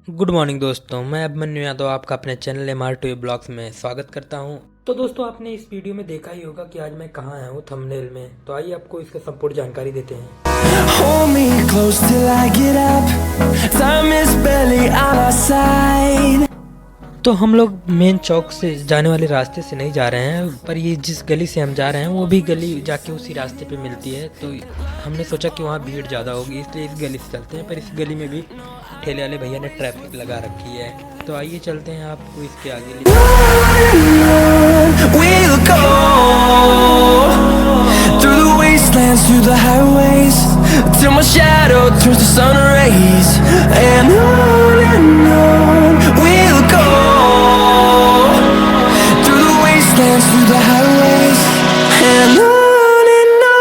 Good morning दोस्तों, मैं अभिमन्यु यादव आपका अपने चैनल MR2 ब्लॉग्स में स्वागत करता हूं। तो दोस्तों, आपने इस वीडियो में देखा ही होगा कि आज मैं कहां आया हूं थंबनेल में। तो आइए आपको इसका संपूर्ण जानकारी देते हैं। Hold me close till I get up. Time is barely on our side. तो हम लोग मेन चौक से जाने वाले रास्ते से नहीं जा रहे हैं, पर ये जिस गली से हम जा रहे हैं वो भी गली जाके उसी रास्ते पे मिलती है। तो हमने सोचा कि वहाँ भीड़ ज़्यादा होगी, इसलिए इस गली से चलते हैं। पर इस गली में भी ठेले वाले भैया ने ट्रैफिक लगा रखी है। तो आइए चलते हैं आपको इसके आगे ले। We'll go through the wastelands, through the highways, till my shadow turns to sun rays. And on we'll go through the wastelands, through the highways, and on we'll go.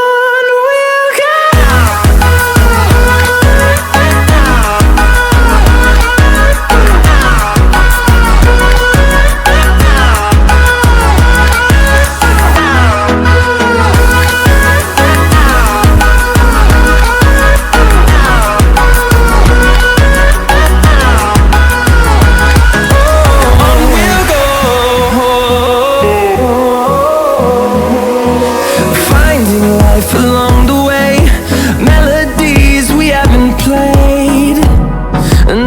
Along the way, melodies we haven't played.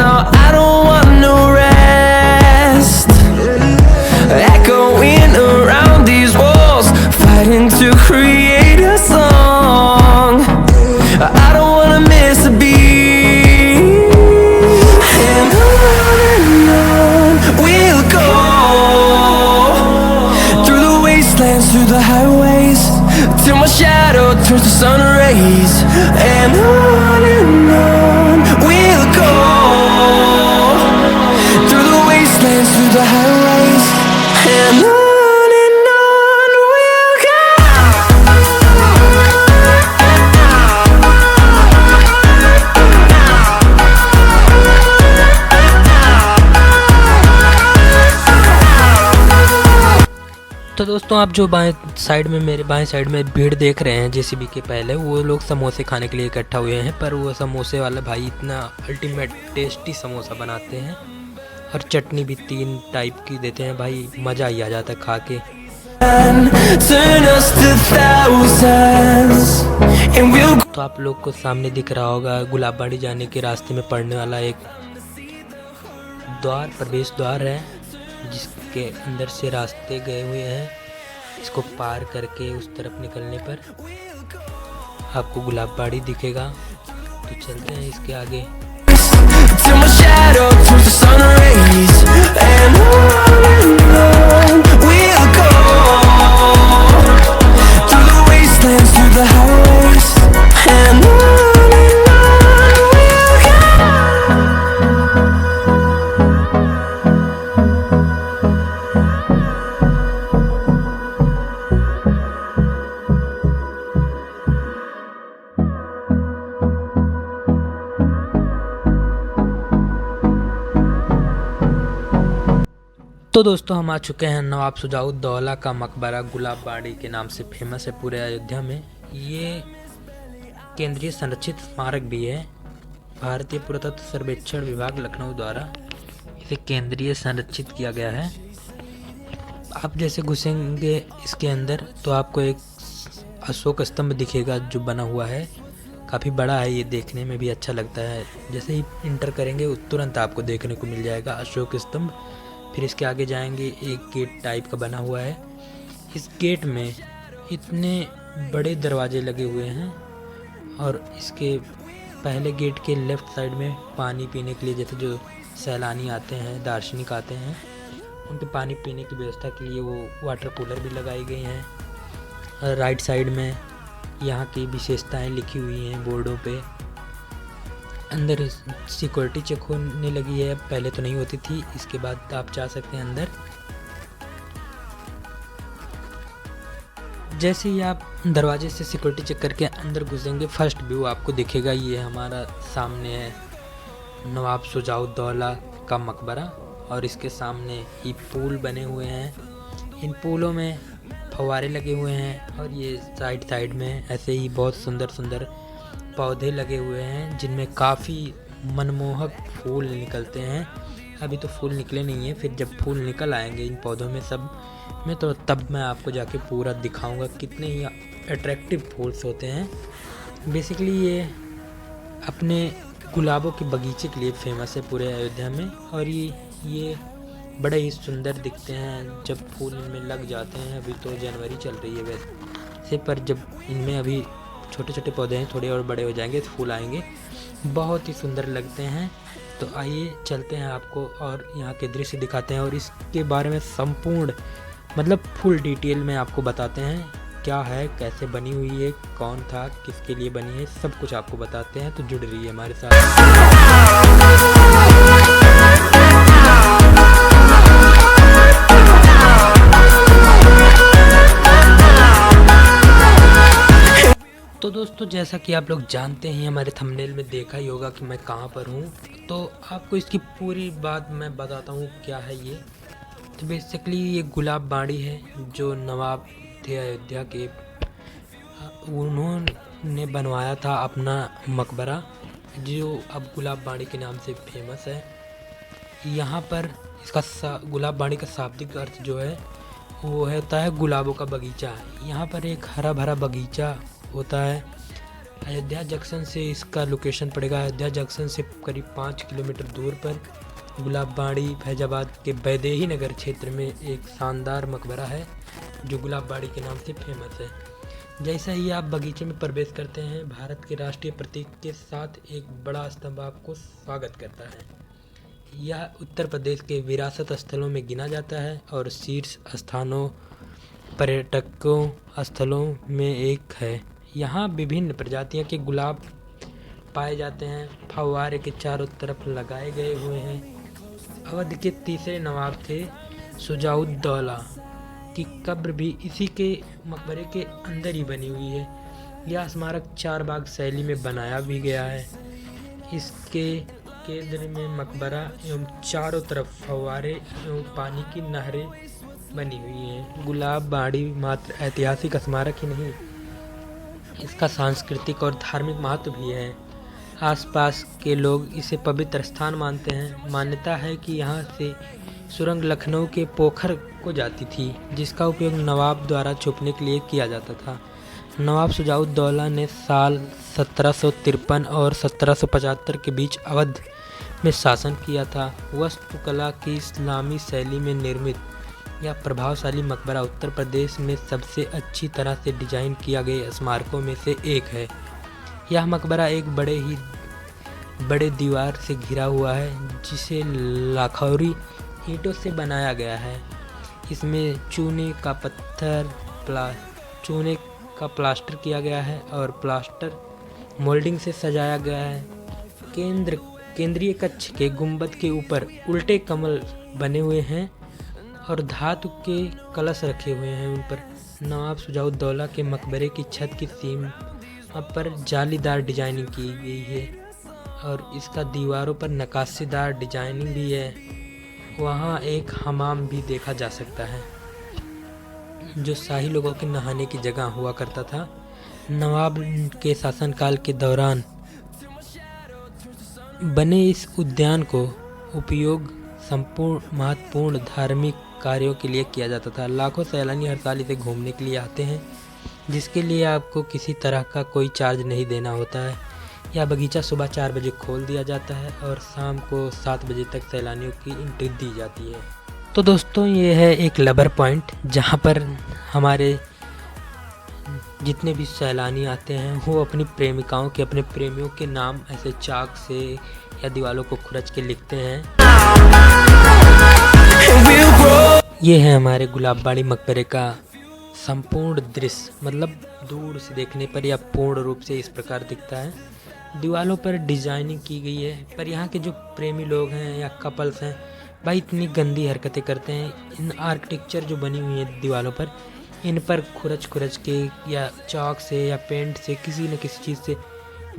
No, I don't want no rest. Echoing around these walls, fighting to create a song. I don't wanna miss a beat. And on we'll go through the wastelands, through the highways, till my shadow turns to sun rays. And on we'll go through the wastelands, through the highways, and on we'll go. तो दोस्तों, आप जो बाएं side में मेरे बाएं side में भीड़ देख रहे हैं JCB के पहले, वो लोग समोसे खाने के लिए इकट्ठा हुए हैं। पर वो समोसे वाला भाई इतना अल्टीमेट टेस्टी समोसा बनाते हैं और चटनी भी 3 टाइप की देते हैं भाई, मज़ा ही आ जाता है खा के। Turn us to thousands, and we'll तो आप लोग को सामने दिख रहा होगा गुलाबबाड़ी जाने के रास्ते में पड़ने वाला एक द्वार, प्रवेश द्वार है, जिसके अंदर से रास्ते गए हुए हैं। इसको पार करके उस तरफ निकलने पर आपको गुलाबबाड़ी दिखेगा। तो चलते हैं इसके आगे। till my shadow turns to sun rays. And on we'll go through the wastelands, through the highways, and on we'll go. तो दोस्तों, हम आ चुके हैं नवाब सुजाउद्दौला का मकबरा, गुलाबबाड़ी के नाम से फेमस है पूरे अयोध्या में। ये केंद्रीय संरक्षित स्मारक भी है। भारतीय पुरातत्व सर्वेक्षण विभाग लखनऊ द्वारा इसे केंद्रीय संरक्षित किया गया है। आप जैसे घुसेंगे इसके अंदर तो आपको एक अशोक स्तंभ दिखेगा जो बना हुआ है, काफ़ी बड़ा है, ये देखने में भी अच्छा लगता है। जैसे ही इंटर करेंगे तुरंत आपको देखने को मिल जाएगा अशोक स्तंभ। फिर इसके आगे जाएंगे, एक गेट टाइप का बना हुआ है। इस गेट में इतने बड़े दरवाजे लगे हुए हैं और इसके पहले गेट के लेफ़्ट साइड में पानी पीने के लिए, जैसे जो सैलानी आते हैं, दार्शनिक आते हैं, उनके पानी पीने की व्यवस्था के लिए वो वाटर कूलर भी लगाई गई हैं। और राइट साइड में यहाँ की विशेषताएं लिखी हुई हैं बोर्डों पे। अंदर सिक्योरिटी चेक होने लगी है, पहले तो नहीं होती थी। इसके बाद आप जा सकते हैं अंदर। जैसे ही आप दरवाजे से सिक्योरिटी चेक करके अंदर घुसेंगे, फर्स्ट व्यू आपको दिखेगा, ये हमारा सामने है नवाब सुजाउद्दौला का मकबरा। और इसके सामने ही पुल बने हुए हैं। इन पुलों में फव्वारे लगे हुए हैं और ये साइड साइड में ऐसे ही बहुत सुंदर सुंदर पौधे लगे हुए हैं, जिनमें काफ़ी मनमोहक फूल निकलते हैं। अभी तो फूल निकले नहीं हैं, फिर जब फूल निकल आएंगे इन पौधों में सब में तो तब मैं आपको जाके पूरा दिखाऊंगा कितने ही अट्रैक्टिव फूल्स होते हैं। बेसिकली ये अपने गुलाबों के बगीचे के लिए फेमस है पूरे अयोध्या में, और ये बड़े ही सुंदर दिखते हैं जब फूल इनमें लग जाते हैं। अभी तो जनवरी चल रही है वैसे, पर जब इनमें अभी छोटे छोटे पौधे हैं, थोड़े और बड़े हो जाएंगे तो फूल आएंगे, बहुत ही सुंदर लगते हैं। तो आइए चलते हैं आपको और यहाँ के दृश्य दिखाते हैं और इसके बारे में संपूर्ण मतलब फुल डिटेल में आपको बताते हैं क्या है, कैसे बनी हुई है, कौन था, किसके लिए बनी है, सब कुछ आपको बताते हैं। तो जुड़ रहिए हमारे साथ। तो दोस्तों, जैसा कि आप लोग जानते हैं, हमारे थंबनेल में देखा ही होगा कि मैं कहाँ पर हूँ, तो आपको इसकी पूरी बात मैं बताता हूँ क्या है ये। तो बेसिकली ये गुलाब बाड़ी है जो नवाब थे अयोध्या के, उन्होंने बनवाया था अपना मकबरा जो अब गुलाब बाड़ी के नाम से फेमस है। यहाँ पर इसका गुलाब बाड़ी का शाब्दिक अर्थ जो है वो होता है गुलाबों का बगीचा। यहाँ पर एक हरा भरा बगीचा होता है। अयोध्या जंक्शन से इसका लोकेशन पड़ेगा, अयोध्या जंक्शन से करीब 5 किलोमीटर दूर पर गुलाब बाड़ी फैजाबाद के बैदेही नगर क्षेत्र में एक शानदार मकबरा है जो गुलाब बाड़ी के नाम से फेमस है। जैसा ही आप बगीचे में प्रवेश करते हैं, भारत के राष्ट्रीय प्रतीक के साथ एक बड़ा स्तंभ आपको स्वागत करता है। यह उत्तर प्रदेश के विरासत स्थलों में गिना जाता है और शीर्ष स्थानों पर्यटकों स्थलों में एक है। यहाँ विभिन्न प्रजातियों के गुलाब पाए जाते हैं। फव्वारे के चारों तरफ लगाए गए हुए हैं। अवध के तीसरे नवाब थे शुजाउद्दौला की कब्र भी इसी के मकबरे के अंदर ही बनी हुई है। यह स्मारक 4 बाग शैली में बनाया भी गया है। इसके केंद्र में मकबरा एवं चारों तरफ फव्वारे एवं पानी की नहरें बनी हुई हैं। गुलाब बाड़ी मात्र ऐतिहासिक स्मारक ही नहीं, इसका सांस्कृतिक और धार्मिक महत्व भी है। आसपास के लोग इसे पवित्र स्थान मानते हैं। मान्यता है कि यहाँ से सुरंग लखनऊ के पोखर को जाती थी, जिसका उपयोग नवाब द्वारा छुपने के लिए किया जाता था। नवाब शुजाउद्दौला ने साल 1753 और 1775 के बीच अवध में शासन किया था। वास्तुकला की इस्लामी शैली में निर्मित यह प्रभावशाली मकबरा उत्तर प्रदेश में सबसे अच्छी तरह से डिजाइन किया गए स्मारकों में से एक है। यह मकबरा एक बड़े दीवार से घिरा हुआ है जिसे लाखौरी ईंटों से बनाया गया है। इसमें चूने का प्लास्टर किया गया है और प्लास्टर मोल्डिंग से सजाया गया है। केंद्रीय कक्ष के गुंबद के ऊपर उल्टे कमल बने हुए हैं और धातु के कलश रखे हुए हैं। उन पर नवाब शुजाउद्दौला के मकबरे की छत की सीमा पर जालीदार डिजाइनिंग की गई है और इसका दीवारों पर नक्काशीदार डिजाइनिंग भी है। वहाँ एक हमाम भी देखा जा सकता है जो शाही लोगों के नहाने की जगह हुआ करता था। नवाब के शासनकाल के दौरान बने इस उद्यान को उपयोग संपूर्ण महत्वपूर्ण धार्मिक कार्यों के लिए किया जाता था। लाखों सैलानी हर साल इसे घूमने के लिए आते हैं, जिसके लिए आपको किसी तरह का कोई चार्ज नहीं देना होता है। यह बगीचा सुबह 4 बजे खोल दिया जाता है और शाम को 7 बजे तक सैलानियों की एंट्री दी जाती है। तो दोस्तों, ये है एक लवर पॉइंट जहाँ पर हमारे जितने भी सैलानी आते हैं वो अपनी प्रेमिकाओं के, अपने प्रेमियों के नाम ऐसे चाक से या दीवारों को खुरच के लिखते हैं। ये है हमारे गुलाब बाड़ी मकबरे का संपूर्ण दृश्य, मतलब दूर से देखने पर यह पूर्ण रूप से इस प्रकार दिखता है। दीवारों पर डिजाइनिंग की गई है, पर यहाँ के जो प्रेमी लोग हैं या कपल्स हैं भाई इतनी गंदी हरकतें करते हैं। इन आर्किटेक्चर जो बनी हुई है दीवारों पर, इन पर खुरच के या चौक से या पेंट से किसी न किसी चीज़ से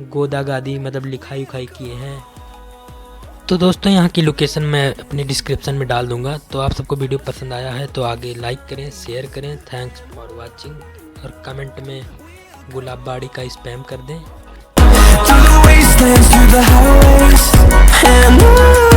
गोदागादी मतलब लिखाई उखाई किए हैं। तो दोस्तों, यहाँ की लोकेशन मैं अपने डिस्क्रिप्शन में डाल दूँगा। तो आप सबको वीडियो पसंद आया है तो आगे लाइक करें, शेयर करें। थैंक्स फॉर वाचिंग और कमेंट में गुलाब बाड़ी का स्पैम कर दें। through the wastelands, through the highways, and on.